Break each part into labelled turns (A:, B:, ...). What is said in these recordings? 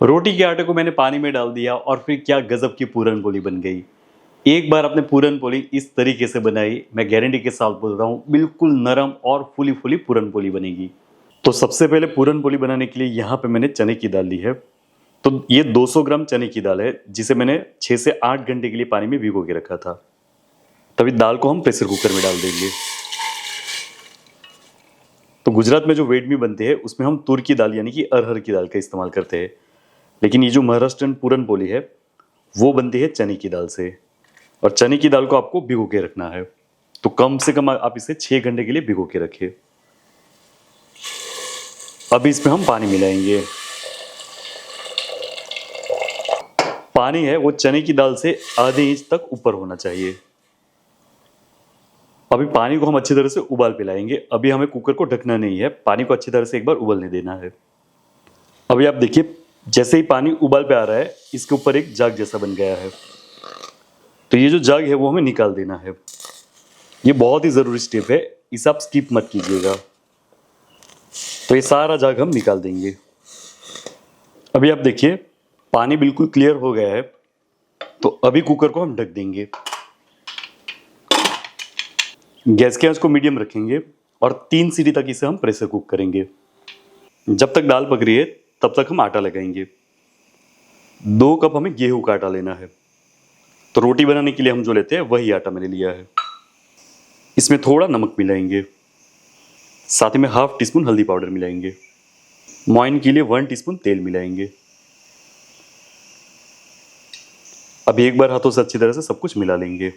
A: रोटी के आटे को मैंने पानी में डाल दिया और फिर क्या गजब की पूरन पोली बन गई। एक बार आपने पूरन पोली इस तरीके से बनाई, मैं गारंटी के साथ बोल रहा हूँ बिल्कुल नरम और फूली फूली पूरन पोली बनेगी। तो सबसे पहले पूरन पोली बनाने के लिए यहाँ पे मैंने चने की दाल ली है। तो ये 200 ग्राम चने की दाल है जिसे मैंने 6 से 8 घंटे के लिए पानी में भिगो के रखा था। तभी दाल को हम प्रेशर कुकर में डाल देंगे। तो गुजरात में जो वेडमी बनते हैं उसमें हम तुर की दाल यानी कि अरहर की दाल का इस्तेमाल करते हैं, लेकिन ये जो महाराष्ट्रन पूरन पोली है वो बनती है चने की दाल से। और चने की दाल को आपको भिगो के रखना है, तो कम से कम आप इसे 6 घंटे के लिए भिगो के रखिए। अभी इसमें हम पानी मिलाएंगे। पानी है वो चने की दाल से आधे इंच तक ऊपर होना चाहिए। अभी पानी को हम अच्छी तरह से उबाल पिलाएंगे। अभी हमें कुकर को ढकना नहीं है, पानी को अच्छी तरह से एक बार उबलने देना है। अभी आप देखिए, जैसे ही पानी उबाल पे आ रहा है इसके ऊपर एक जाग जैसा बन गया है। तो ये जो जाग है वो हमें निकाल देना है। ये बहुत ही ज़रूरी स्टेप है, इसे आप स्किप मत कीजिएगा। तो ये सारा जाग हम निकाल देंगे। अभी आप देखिए पानी बिल्कुल क्लियर हो गया है। तो अभी कुकर को हम ढक देंगे। गैस की आंच को मीडियम रखेंगे और 3 सीटी तक इसे हम प्रेशर कुक करेंगे। जब तक दाल पक रही है तब तक हम आटा लगाएंगे। 2 कप हमें गेहूं का आटा लेना है। तो रोटी बनाने के लिए हम जो लेते हैं वही आटा मैंने लिया है। इसमें थोड़ा नमक मिलाएंगे, साथ ही में ½ टीस्पून हल्दी पाउडर मिलाएंगे। मोइन के लिए 1 टीस्पून तेल मिलाएंगे। अभी एक बार हाथों से अच्छी तरह से सब कुछ मिला लेंगे।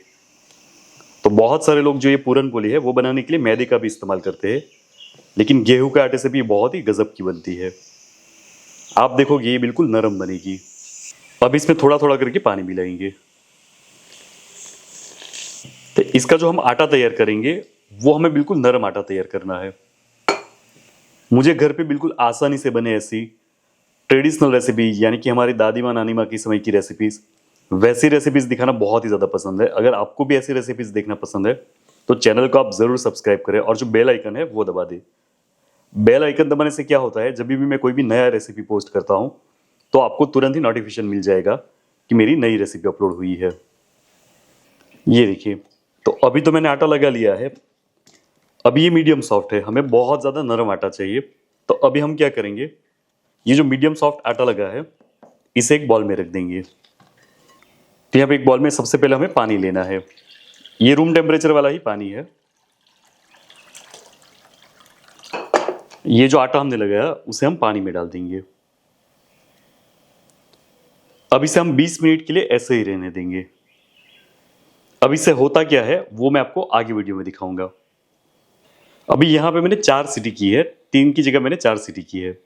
A: तो बहुत सारे लोग जो ये पूरन पोली है वो बनाने के लिए मैदे का भी इस्तेमाल करते हैं, लेकिन गेहूं के आटे से भी बहुत ही गजब की बनती है। आप देखोगे ये बिल्कुल नरम बनेगी। अब इसमें थोड़ा थोड़ा करके पानी मिलाएंगे। तो इसका जो हम आटा तैयार करेंगे वो हमें बिल्कुल नरम आटा तैयार करना है। मुझे घर पे बिल्कुल आसानी से बने ऐसी ट्रेडिशनल रेसिपी यानी कि हमारी दादी माँ नानी माँ की समय की रेसिपीज, वैसी रेसिपीज दिखाना बहुत ही ज़्यादा पसंद है। अगर आपको भी ऐसी रेसिपीज देखना पसंद है तो चैनल को आप ज़रूर सब्सक्राइब करें और जो बेल आइकन है वो दबा दें। बेल आइकन दबाने से क्या होता है, जब भी मैं कोई भी नया रेसिपी पोस्ट करता हूँ तो आपको तुरंत ही नोटिफिकेशन मिल जाएगा कि मेरी नई रेसिपी अपलोड हुई है। ये देखिए, तो अभी तो मैंने आटा लगा लिया है। अभी ये मीडियम सॉफ्ट है, हमें बहुत ज़्यादा नरम आटा चाहिए। तो अभी हम क्या करेंगे, ये जो मीडियम सॉफ्ट आटा लगा है इसे एक बॉल में रख देंगे। तो यहाँ पे एक बॉल में सबसे पहले हमें पानी लेना है। ये रूम टेम्परेचर वाला ही पानी है। ये जो आटा हमने लगाया उसे हम पानी में डाल देंगे। अब इसे हम 20 मिनट के लिए ऐसे ही रहने देंगे। अब इससे होता क्या है वो मैं आपको आगे वीडियो में दिखाऊंगा। अभी यहाँ पे मैंने 4 सीटी की है, 3 की जगह मैंने 4 सीटी की है।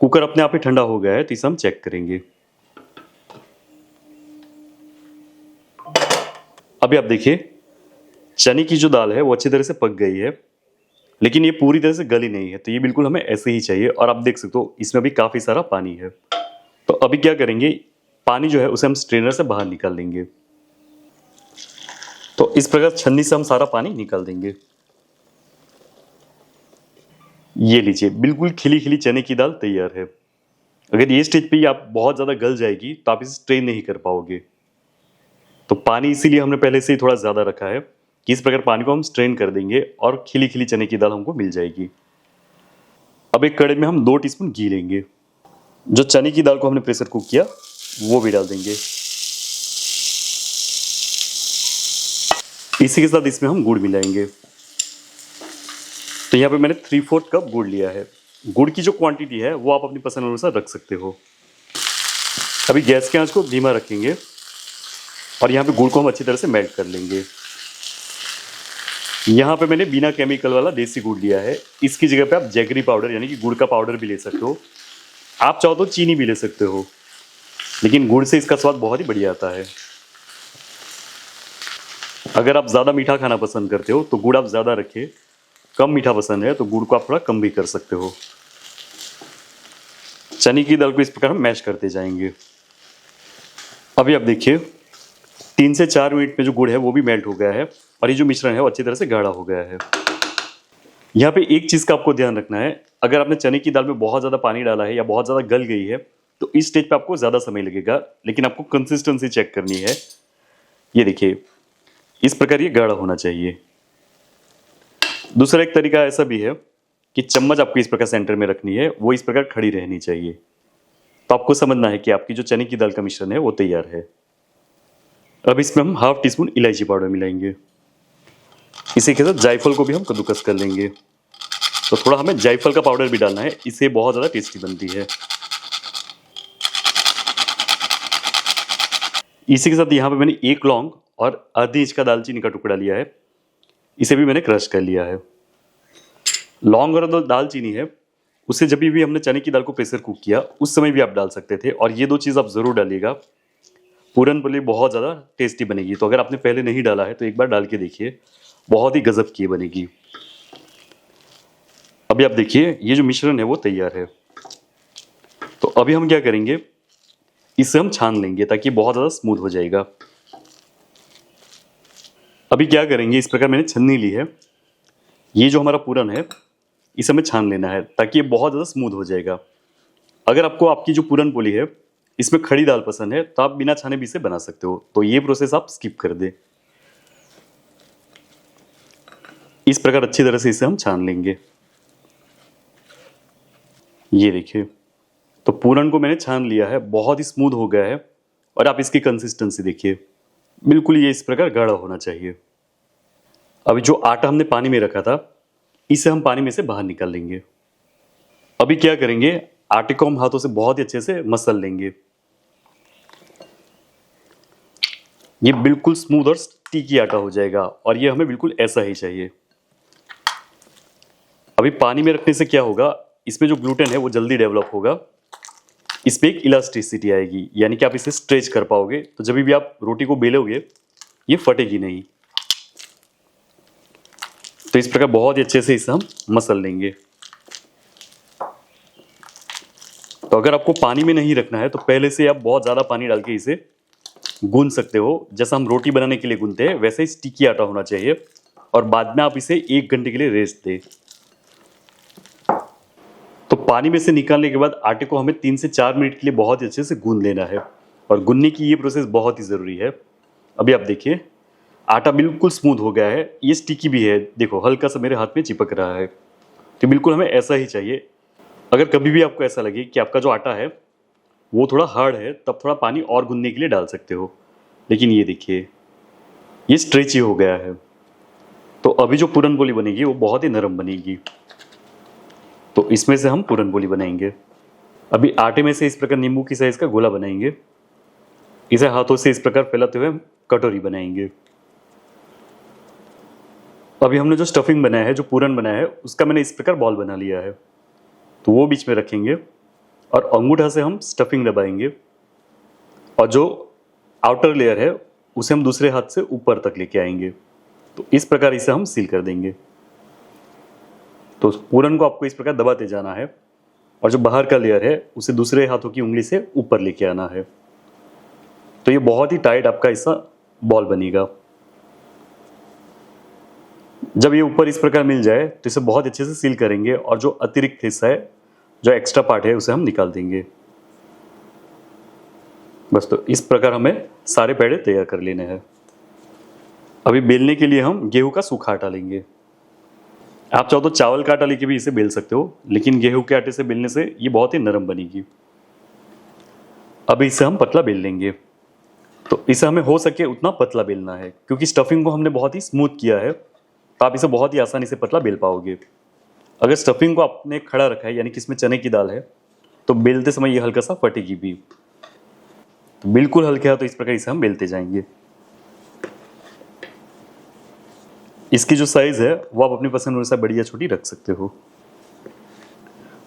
A: कुकर अपने आप ही ठंडा हो गया है तो इसे हम चेक करेंगे। अभी आप देखिए चने की जो दाल है वो अच्छी तरह से पक गई है, लेकिन ये पूरी तरह से गली नहीं है। तो ये बिल्कुल हमें ऐसे ही चाहिए। और आप देख सकते हो इसमें भी काफ़ी सारा पानी है। तो अभी क्या करेंगे, पानी जो है उसे हम स्ट्रेनर से बाहर निकाल लेंगे। तो इस प्रकार छन्नी से हम सारा पानी निकाल देंगे। ये लीजिए, बिल्कुल खिली खिली चने की दाल तैयार है। अगर ये स्टेज पे ही आप बहुत ज़्यादा गल जाएगी तो आप इसे स्ट्रेन नहीं कर पाओगे। तो पानी इसीलिए हमने पहले से ही थोड़ा ज़्यादा रखा है कि इस प्रकार पानी को हम स्ट्रेन कर देंगे और खिली खिली चने की दाल हमको मिल जाएगी। अब एक कड़े में हम 2 टीस्पून घी लेंगे। जो चने की दाल को हमने प्रेशर कुक किया वो भी डाल देंगे। इसी के साथ इसमें हम गुड़ मिलाएंगे। तो यहाँ पे मैंने 3/4 कप गुड़ लिया है। गुड़ की जो क्वांटिटी है वो आप अपनी पसंद अनुसार रख सकते हो। अभी गैस की आंच को धीमा रखेंगे और यहाँ पे गुड़ को हम अच्छी तरह से मेल्ट कर लेंगे। यहाँ पे मैंने बिना केमिकल वाला देसी गुड़ लिया है। इसकी जगह पे आप जैगरी पाउडर यानी कि गुड़ का पाउडर भी ले सकते हो। आप चाहो तो चीनी भी ले सकते हो, लेकिन गुड़ से इसका स्वाद बहुत ही बढ़िया आता है। अगर आप ज़्यादा मीठा खाना पसंद करते हो तो गुड़ आप ज़्यादा रखिए, कम मीठा पसंद है तो गुड़ को आप थोड़ा कम भी कर सकते हो। चने की दाल को इस प्रकार हम मैश करते जाएंगे। अभी आप देखिए 3 से 4 मिनट में जो गुड़ है वो भी मेल्ट हो गया है और ये जो मिश्रण है वो अच्छी तरह से गाढ़ा हो गया है। यहाँ पे एक चीज़ का आपको ध्यान रखना है, अगर आपने चने की दाल में बहुत ज़्यादा पानी डाला है या बहुत ज़्यादा गल गई है तो इस स्टेज पे आपको ज़्यादा समय लगेगा, लेकिन आपको कंसिस्टेंसी चेक करनी है। ये देखिए, इस प्रकार ये गाढ़ा होना चाहिए। दूसरा एक तरीका ऐसा भी है कि चम्मच आपको इस प्रकार सेंटर में रखनी है, वो इस प्रकार खड़ी रहनी चाहिए। तो आपको समझना है कि आपकी जो चने की दाल का मिश्रण है वो तैयार है। अब इसमें हम हाफ टी स्पून इलायची पाउडर मिलाएंगे। इसी के साथ जायफल को भी हम कद्दूकस कर लेंगे। तो थोड़ा हमें जायफल का पाउडर भी डालना है, इससे बहुत ज़्यादा टेस्टी बनती है। इसी के साथ यहाँ पे मैंने एक लौंग और आधी इंच का दालचीनी का टुकड़ा लिया है, इसे भी मैंने क्रश कर लिया है। लौंग और जो दालचीनी है उसे जब भी हमने चने की दाल को प्रेशर कुक किया उस समय भी आप डाल सकते थे, और ये दो चीज़ आप ज़रूर डालिएगा। पूरन पोली बहुत ज़्यादा टेस्टी बनेगी। तो अगर आपने पहले नहीं डाला है तो एक बार डाल के देखिए, बहुत ही गजब की बनेगी। अभी आप देखिए ये जो मिश्रण है वो तैयार है। तो अभी हम क्या करेंगे, इसे हम छान लेंगे ताकि बहुत ज़्यादा स्मूथ हो जाएगा। अभी क्या करेंगे, इस प्रकार मैंने छन्नी ली है, ये जो हमारा पूरन है इसे हमें छान लेना है ताकि ये बहुत ज़्यादा स्मूथ हो जाएगा। अगर आपको आपकी जो पूरन पोली है इसमें खड़ी दाल पसंद है तो आप बिना छाने भी इसे बना सकते हो, तो ये प्रोसेस आप स्किप कर दें। इस प्रकार अच्छी तरह से इसे हम छान लेंगे। ये देखिए, तो पूरन को मैंने छान लिया है, बहुत ही स्मूथ हो गया है। और आप इसकी कंसिस्टेंसी देखिए, बिल्कुल ये इस प्रकार गाढ़ा होना चाहिए। अभी जो आटा हमने पानी में रखा था इसे हम पानी में से बाहर निकाल लेंगे। अभी क्या करेंगे, आटे को हम हाथों से बहुत ही अच्छे से मसल लेंगे। ये बिल्कुल स्मूथ और स्टिकी आटा हो जाएगा, और ये हमें बिल्कुल ऐसा ही चाहिए। अभी पानी में रखने से क्या होगा, इसमें जो ग्लूटेन है वो जल्दी डेवलप होगा, इस पे एक इलास्टिसिटी आएगी, यानी कि आप इसे स्ट्रेच कर पाओगे। तो जब भी आप रोटी को बेलोगे ये फटेगी नहीं। तो इस प्रकार बहुत ही अच्छे से इसे हम मसल लेंगे। तो अगर आपको पानी में नहीं रखना है तो पहले से आप बहुत ज़्यादा पानी डाल के इसे गूंद सकते हो। जैसा हम रोटी बनाने के लिए गूंदते हैं वैसे ही स्टिकी आटा होना चाहिए, और बाद में आप इसे 1 घंटे के लिए रेस्ट दें। तो पानी में से निकालने के बाद आटे को हमें 3 से 4 मिनट के लिए बहुत ही अच्छे से गूंद लेना है, और गूंदने की ये प्रोसेस बहुत ही ज़रूरी है। अभी आप देखिए आटा बिल्कुल स्मूथ हो गया है, ये स्टिकी भी है, देखो हल्का सा मेरे हाथ में चिपक रहा है। तो बिल्कुल हमें ऐसा ही चाहिए। अगर कभी भी आपको ऐसा लगे कि आपका जो आटा है वो थोड़ा हार्ड है, तब थोड़ा पानी और गूंदने के लिए डाल सकते हो। लेकिन ये देखिए ये स्ट्रेची हो गया है। तो अभी जो पूरन पोली बनेगी वो बहुत ही नरम बनेगी। तो इसमें से हम पूरन पोली बनाएंगे। अभी आटे में से इस प्रकार नींबू की साइज का गोला बनाएंगे, इसे हाथों से इस प्रकार फैलाते हुए हम कटोरी बनाएंगे। अभी हमने जो स्टफिंग बनाया है, जो पूरन बनाया है, उसका मैंने इस प्रकार बॉल बना लिया है। तो वो बीच में रखेंगे और अंगूठा से हम स्टफिंग दबाएंगे, और जो आउटर लेयर है उसे हम दूसरे हाथ से ऊपर तक लेके आएंगे। तो इस प्रकार इसे हम सील कर देंगे। तो पूरन को आपको इस प्रकार दबाते जाना है, और जो बाहर का लेयर है उसे दूसरे हाथों की उंगली से ऊपर लेके आना है। तो ये बहुत ही टाइट आपका ऐसा बॉल बनेगा। जब ये ऊपर इस प्रकार मिल जाए तो इसे बहुत अच्छे से सील करेंगे, और जो अतिरिक्त हिस्सा है, जो एक्स्ट्रा पार्ट है, उसे हम निकाल देंगे। बस, तो इस प्रकार हमें सारे पेड़े तैयार कर लेने हैं। अभी बेलने के लिए हम गेहूं का सूखा आटा लेंगे। आप चाहो तो चावल का आटा लेके भी इसे बेल सकते हो, लेकिन गेहूं के आटे से बेलने से ये बहुत ही नरम बनेगी। अभी इसे हम पतला बेल लेंगे। तो इसे हमें हो सके उतना पतला बेलना है, क्योंकि स्टफिंग को हमने बहुत ही स्मूथ किया है, तो आप इसे बहुत ही आसानी से पतला बेल पाओगे। अगर स्टफिंग को आपने खड़ा रखा है, यानी कि इसमें चने की दाल है, तो बेलते समय ये हल्का सा फटेगी भी। तो बिल्कुल हल्के हाथों इस प्रकार इसे हम बेलते जाएंगे। इसकी जो साइज है वो आप अपनी पसंद अनुसार बड़ी या छोटी रख सकते हो।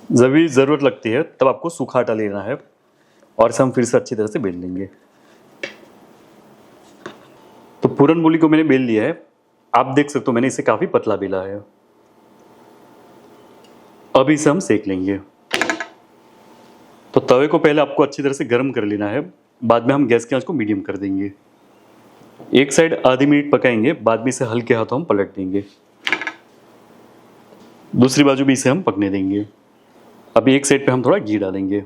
A: जब भी ज़रूरत लगती है तब आपको सूखा आटा लेना है, और इसे हम फिर से अच्छी तरह से बेल लेंगे। तो पूरन पोली को मैंने बेल लिया है, आप देख सकते हो मैंने इसे काफ़ी पतला बेला है। अब इसे हम सेक लेंगे। तो तवे को पहले आपको अच्छी तरह से गर्म कर लेना है, बाद में हम गैस की आंच को मीडियम कर देंगे। एक साइड आधी मिनट पकाएंगे, बाद में इसे हल्के हाथों हम पलट देंगे। दूसरी बाजू भी इसे हम पकने देंगे। अभी एक साइड पे हम थोड़ा घी डालेंगे।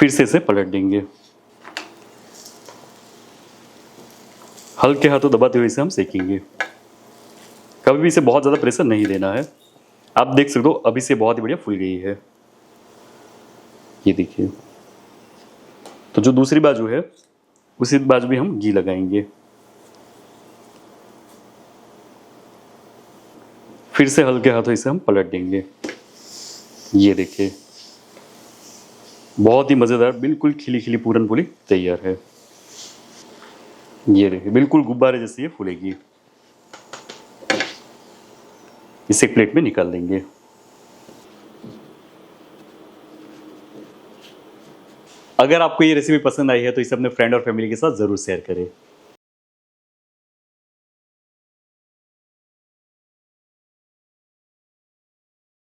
A: फिर से इसे पलट देंगे। हल्के हाथों दबाते हुए इसे हम सेकेंगे। कभी भी इसे बहुत ज़्यादा प्रेशर नहीं देना है। आप देख सकते हो अभी से बहुत ही बढ़िया फूल गई है। ये देखिए। तो जो दूसरी बाजू है उसी बाजू भी हम घी लगाएंगे। फिर से हल्के हाथों इसे हम पलट देंगे। ये देखिए बहुत ही मज़ेदार बिल्कुल खिली खिली पूरन पोली तैयार है। ये देखिए बिल्कुल गुब्बारे जैसी ये फूलेगी। इसे एक प्लेट में निकाल देंगे। अगर आपको ये रेसिपी पसंद आई है तो इसे अपने फ्रेंड और फैमिली के साथ ज़रूर शेयर करें।